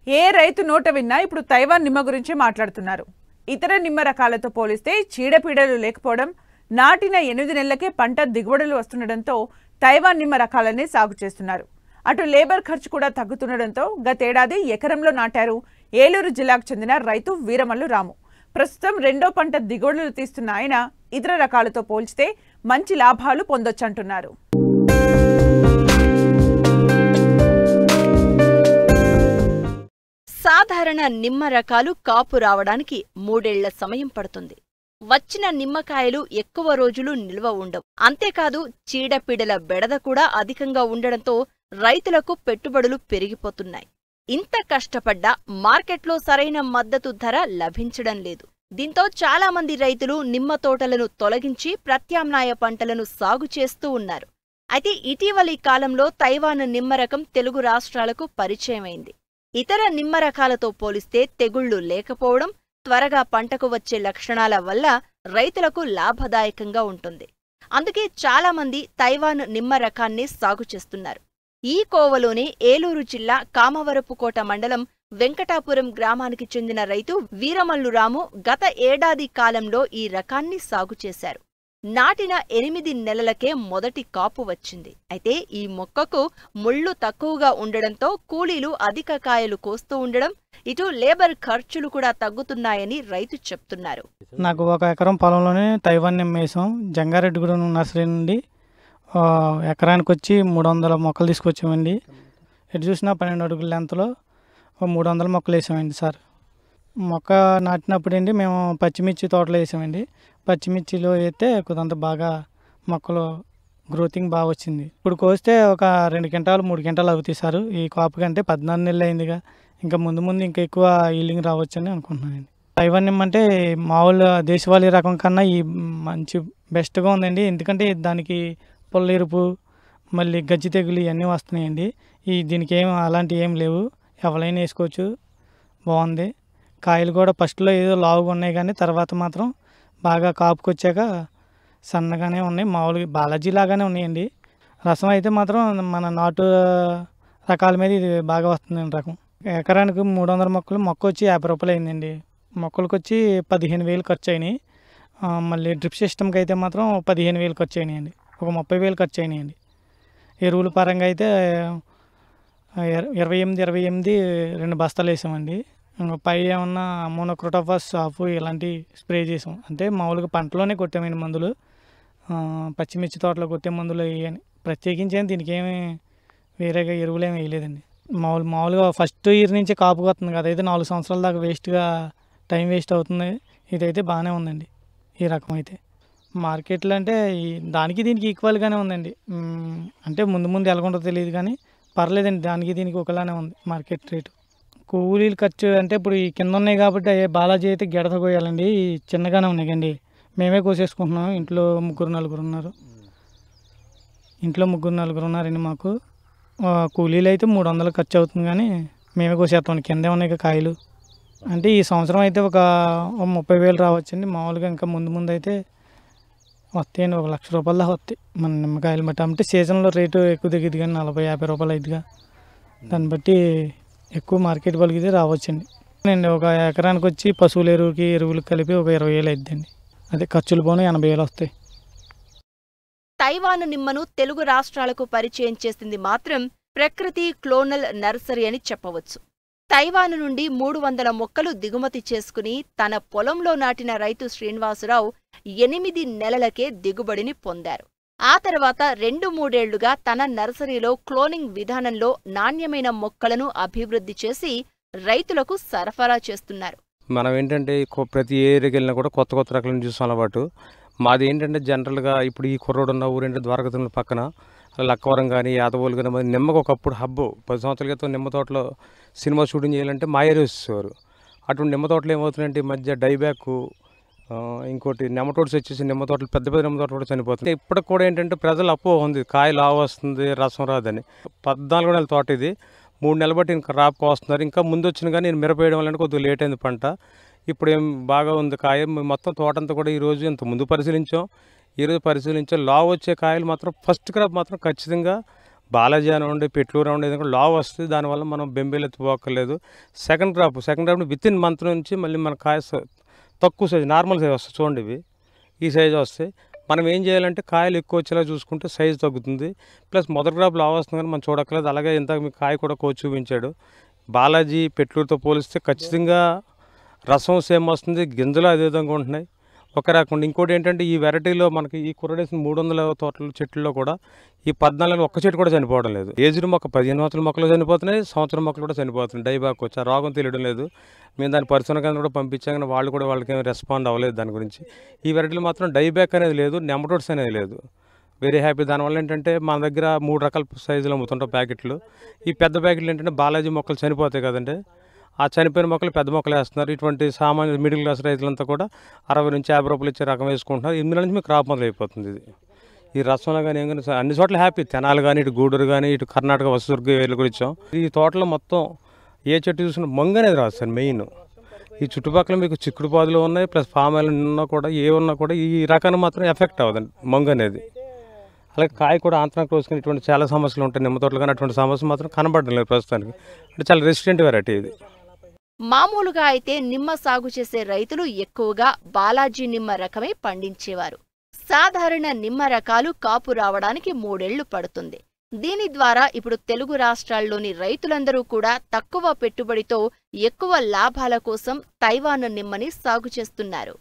ఏ రైతు నోట విన్నా ఇప్పుడు తైవాన్ నిమ్మ గురించి మాట్లాడుతున్నారు. ఇతర నిమ్మ రకాలతో పోలిస్తే చీడపీడలు లేకపోవడం, నాటిన 8 నెలలకే పంట దిగుబడులు వస్తుండడంతో తైవాన్ నిమ్మ రకాలనే సాగు చేస్తున్నారు. అటు లేబర్ ఖర్చు కూడా తగ్గుతుండడంతో గతేడాది ఎకరంలో నాటారు ఏలూరు జిల్లాకు చెందిన రైతు వీరమల్లు రాము. ప్రస్తుతం రెండో పంట దిగుబడులు తీస్తున్న ఆయన ఇతర రకాలతో పోల్చితే మంచి లాభాలు పొందొచ్చంటున్నారు. సాధారణ నిమ్మ రకాలు కాపు రావడానికి 3 ఏళ్ల సమయం పడుతుంది. వచ్చిన నిమ్మకాయలు ఎక్కువ రోజులు నిల్వ ఉండవు. అంతేకాదు చీడపీడల బెడద కూడా అధికంగా ఉండడంతో రైతులకు పెట్టుబడులు పెరిగిపోతున్నాయి. ఇంత కష్టపడ్డా మార్కెట్లో సరైన మద్దతు ధర లభించడం లేదు. దీంతో చాలామంది రైతులు నిమ్మ తోటలను తొలగించి ప్రత్యామ్నాయ పంటలను సాగు చేస్తూ ఉన్నారు. అయితే ఇటీవలి కాలంలో తైవాన్ నిమ్మ రకం తెలుగు రాష్ట్రాలకు పరిచయమైంది. ఇతర నిమ్మ రకాలతో పోలిస్తే తెగుళ్లు లేకపోవడం, త్వరగా పంటకు వచ్చే లక్షణాల వల్ల రైతులకు లాభదాయకంగా ఉంటుంది. అందుకే చాలామంది తైవాన్ నిమ్మ రకాన్ని సాగు చేస్తున్నారు. ఈ కోవలోనే ఏలూరు జిల్లా కామవరపుకోట మండలం వెంకటాపురం గ్రామానికి చెందిన రైతు వీరమల్లు రాము గత ఏడాది కాలంలో ఈ రకాన్ని సాగు చేశారు. నాటిన 8 నెలలకే మొదటి కాపు వచ్చింది. అయితే ఈ మొక్కకు ముళ్ళు తక్కువగా ఉండడంతో కూలీలు అధిక కాయలు కోస్తూ ఉండడం, ఇటు లేబర్ ఖర్చులు కూడా తగ్గుతున్నాయని రైతు చెప్తున్నారు. నాకు 1 ఎకరం పొలంలోనే తైవాన్ నిమ్మ వేసాం. జంగారెడ్డిగూడెం నర్సరీ నుండి ఎకరానికి వచ్చి 300 మొక్కలు తీసుకొచ్చామండి. ఎటు చూసినా 12 అడుగుల లెంత్లో 300 మొక్కలు వేసామండి సార్. మొక్క నాటినప్పుడు అండి మేము పచ్చిమిర్చి తోటలో వేసామండి. పచ్చిమిర్చిలో అయితే కొంత బాగా మొక్కలు గ్రోతింగ్ బాగా వచ్చింది. ఇప్పుడు కోస్తే ఒక 2 క్వింటాలు 3 క్వింటాలు అవుతాయి సార్. ఈ కాపు కంటే 14 నెలలు అయిందిగా, ఇంకా ముందు ఇంకా ఎక్కువ ఈల్డింగ్ రావచ్చని అనుకుంటున్నానండి. తైవాన్ నిమ్మ అంటే మామూలు దేశవాళీ రకం కన్నా ఈ మంచి బెస్ట్గా ఉందండి. ఎందుకంటే దానికి పొల్లెరుపు, మళ్ళీ గజ్జి తెగులు ఇవన్నీ వస్తున్నాయండి. దీనికి అలాంటివి ఏం లేవు, ఎవరైనా వేసుకోవచ్చు. బాగుంది. కాయలు కూడా ఫస్ట్లో ఏదో లావుగా ఉన్నాయి, కానీ తర్వాత మాత్రం బాగా కాపుకొచ్చాక సన్నగానే ఉన్నాయి. మామూలుగా బాలాజీ లాగానే ఉన్నాయండి. రసం అయితే మాత్రం మన నాటు రకాల మీద ఇది బాగా వస్తుందండి రకం. ఎకరానికి 300 మొక్కలు, మొక్క వచ్చి 50 రూపాయలు అయిందండి. మొక్కలకు వచ్చి 15,000 ఖర్చు అయినాయి. మళ్ళీ డ్రిప్ సిస్టమ్కి అయితే మాత్రం 15,000 ఖర్చు అయినాయండి. ఒక 30,000 ఖర్చు అయినాయండి. ఎరువుల పరంగా అయితే 28 2 బస్తాలు వేసామండి. పై ఏమన్నా మోనోక్రోటోఫాస్ సాఫ్ ఇలాంటి స్ప్రే చేసాం. అంటే మామూలుగా పంటలోనే కొట్టామండి మందులు. పచ్చిమిర్చి తోటలో కొట్టే మందులు వేయని ప్రత్యేకించి దీనికి ఏమి వేరేగా ఎరువులు ఏమి వేయలేదండి. మామూలుగా ఫస్ట్ ఇయర్ నుంచి కాపుకి వస్తుంది కదా, అయితే 4 సంవత్సరాల దాకా వేస్ట్గా టైం వేస్ట్ అవుతుంది. ఇదైతే బాగానే ఉందండి ఈ రకం అయితే. మార్కెట్లో అంటే దానికి దీనికి ఈక్వల్గానే ఉందండి. అంటే ముందు ఎలాగుంటుందో తెలియదు, కానీ పర్లేదండి. దానికి దీనికి ఒకలానే ఉంది మార్కెట్ రేటు. కూలీలు ఖర్చు అంటే ఇప్పుడు ఈ కింద ఉన్నాయి కాబట్టి బాలాజీ అయితే గెడత కోయాలండి. చిన్నగానే ఉన్నాయి కండి, మేమే కోసేసుకుంటున్నాం. ఇంట్లో 3-4 ఉన్నారు. ఇంట్లో 3-4 ఉన్నారండి మాకు. కూలీలు అయితే 300 ఖర్చు అవుతుంది, కానీ మేమే కోసేస్తాం. కిందే ఉన్నాయి కాయలు. అంటే ఈ సంవత్సరం అయితే ఒక 30,000 రావచ్చండి. మామూలుగా ఇంకా ముందు అయితే వస్తాయండి, 1,00,000 రూపాయల దాకా వస్తాయి మన నిమ్మకాయలు బట్టి. అంటే సీజన్లో రేటు ఎక్కువ దిగుద్ది, కానీ 40-50 రూపాయలు అయిద్దిగా. దాన్ని బట్టి ఎక్కువ మార్కెట్ పలికితే రావచ్చండి. నేను 1 ఎకరానికి వచ్చి పశువుల ఎరువులు కలిపి ఒక 20,000 అయిద్దండి. అదే ఖర్చులు పోను 80,000 వస్తాయి. తైవాన్ నిమ్మను తెలుగు రాష్ట్రాలకు పరిచయం చేసింది మాత్రం ప్రకృతి క్లోనల్ నర్సరీ అని చెప్పవచ్చు. తైవాన్ నుండి 300 మొక్కలు దిగుమతి చేసుకుని తన పొలంలో నాటిన రైతు శ్రీనివాసరావు 8 నెలలకే దిగుబడిని పొందారు. ఆ తర్వాత 2-3 ఏళ్లుగా తన నర్సరీలో క్లోనింగ్ విధానంలో నాణ్యమైన మొక్కలను అభివృద్ధి చేసి రైతులకు సరఫరా చేస్తున్నారు. మనం ఏంటంటే ప్రతి ఏరియాకి వెళ్ళినా కూడా కొత్త రకాలను చూసాం అలవాటు. మాది ఏంటంటే జనరల్గా ఇప్పుడు ఈ కుర్రోడు ఉన్న ఊరేంటే ద్వారకతిరుమల పక్కన లక్కవరం కానీ యాదవోలు కానీ నిమ్మకు ఒకప్పుడు హబ్బు. 10 సంవత్సరాల క్రితం నిమ్మ తోటలో సినిమా షూటింగ్ చేయాలంటే మా ఏరియా వచ్చేవారు. అటువంటి నిమ్మ తోటలు ఏమవుతున్నాయంటే ఈ మధ్య డైబ్యాక్, ఇంకోటి నెమటోడ్స్ వచ్చేసి నిమ్మ తోటలు పెద్ద నిమ్మ తోటలు కూడా చనిపోతుంది. ఇప్పటికి కూడా ఏంటంటే ప్రజలు అపోహ ఉంది, కాయ లావు వస్తుంది, రసం రాదని. 14 నెలల తోట ఇది. 3 నెలలు బట్టి ఇంకా రాపు కోస్తున్నారు. ఇంకా ముందు వచ్చిన కానీ నేను మిరపేయడం వల్ల కొద్దిగా లేట్ అయింది పంట. ఇప్పుడు ఏం బాగా ఉంది కాయ. మొత్తం తోటంతా కూడా ఈరోజు ఇంత ముందు పరిశీలించాం, ఈరోజు పరిశీలించాం. లావు వచ్చే కాయలు మాత్రం ఫస్ట్ క్రాప్ మాత్రం ఖచ్చితంగా బాలాజీ అనివ్వండి, పెట్లూరు అనివ్వండి, ఏదైనా లావ్ వస్తుంది. దానివల్ల మనం బెంబేలు ఎత్తుపోక్కర్లేదు. Second crop within month నుంచి మళ్ళీ మన కాయ తక్కువ సైజు నార్మల్ సైజ్ వస్తుంది. చూడండి ఇవి ఈ సైజు వస్తాయి. మనం ఏం చేయాలంటే కాయలు ఎక్కువ వచ్చేలా చూసుకుంటే సైజు తగ్గుతుంది. ప్లస్ మొదటి క్రాప్ లావ్ వస్తుంది కానీ మనం చూడక్కర్లేదు. అలాగే ఇంతకు మీ కాయ కూడా కోసి చూపించాడు. బాలాజీ పెట్లూరుతో పోలిస్తే ఖచ్చితంగా రసం సేమ్ వస్తుంది, గింజలు అదే విధంగా ఉంటున్నాయి, ఒక రకం. ఇంకోటి ఏంటంటే ఈ వెరైటీలో మనకి ఈ కుర్రడేసిన 300 తోటల చెట్లలో కూడా ఈ 14 ఒక్క చెట్టు కూడా చనిపోవడం లేదు. ఏజ్డ్ మొక్క 15 సంవత్సరాల మొక్కలు చనిపోతున్నాయి, సంవత్సరం మొక్కలు కూడా చనిపోతున్నాయి. డైబాక్ వచ్చి ఆ రోగం తెలియడం లేదు. మేము దాని పరిశోధన కేంద్రం కూడా పంపించాం కానీ వాళ్ళు కూడా వాళ్ళకి రెస్పాండ్ అవ్వలేదు దాని గురించి. ఈ వెరైటీలో మాత్రం డైబ్యాక్ అనేది లేదు, నెమటోడ్స్ అనేది లేదు. Very happy. దానివల్ల ఏంటంటే మన దగ్గర 3 రకాల సైజులు అమ్ముతుంటాం ప్యాకెట్లు. ఈ పెద్ద ప్యాకెట్లు ఏంటంటే బాలాజీ మొక్కలు చనిపోతాయి కదండి, ఆ చనిపోయిన మొక్కలు పెద్ద మొక్కలు వేస్తున్నారు. ఇటువంటి సామాన్య మిడిల్ క్లాస్ రైతులంతా కూడా 60 నుంచి 50 రూపాయలు ఇచ్చే రకం వేసుకుంటున్నారు. 8 నుంచి మీకు క్రాప్ మొదలు అయిపోతుంది. ఇది ఈ రసంలో కానీ ఏం కానీ అన్ని చోట్ల హ్యాపీ. తెనాలి కానీ, ఇటు గూడూరు కానీ, ఇటు కర్ణాటక వస్తుర్గ ఏర్లు కూడా ఇచ్చాం. ఈ తోటలో మొత్తం ఏ చెట్టు చూసినా మంగు అనేది రాదు సార్ మెయిన్. ఈ చుట్టుపక్కల మీకు చిక్కుడు పాదులు ఉన్నాయి, ప్లస్ పామ్ ఆయిల్ ఉన్నా కూడా ఏ ఉన్నా కూడా ఈ రకాన్ని మాత్రం ఎఫెక్ట్ అవ్వదండి మంగు అనేది. అలాగే కాయ కూడా ఆంతరంగా కోసుకుని ఇటువంటి చాలా సమస్యలు ఉంటాయి నిమ్మ తోటలు, కానీ అటువంటి సమస్య మాత్రం కనబడడం లేదు ప్రస్తుతానికి. అంటే చాలా రెసిస్టెంట్ వెరైటీ ఇది. మామూలుగా అయితే నిమ్మ సాగు చేసే రైతులు ఎక్కువగా బాలాజీ నిమ్మ రకమే పండించేవారు. సాధారణ నిమ్మ రకాలు కాపు రావడానికి 3 ఏళ్లు పడుతుంది. దీని ద్వారా ఇప్పుడు తెలుగు రాష్ట్రాల్లోని రైతులందరూ కూడా తక్కువ పెట్టుబడితో ఎక్కువ లాభాల కోసం తైవాన్ నిమ్మని సాగు చేస్తున్నారు.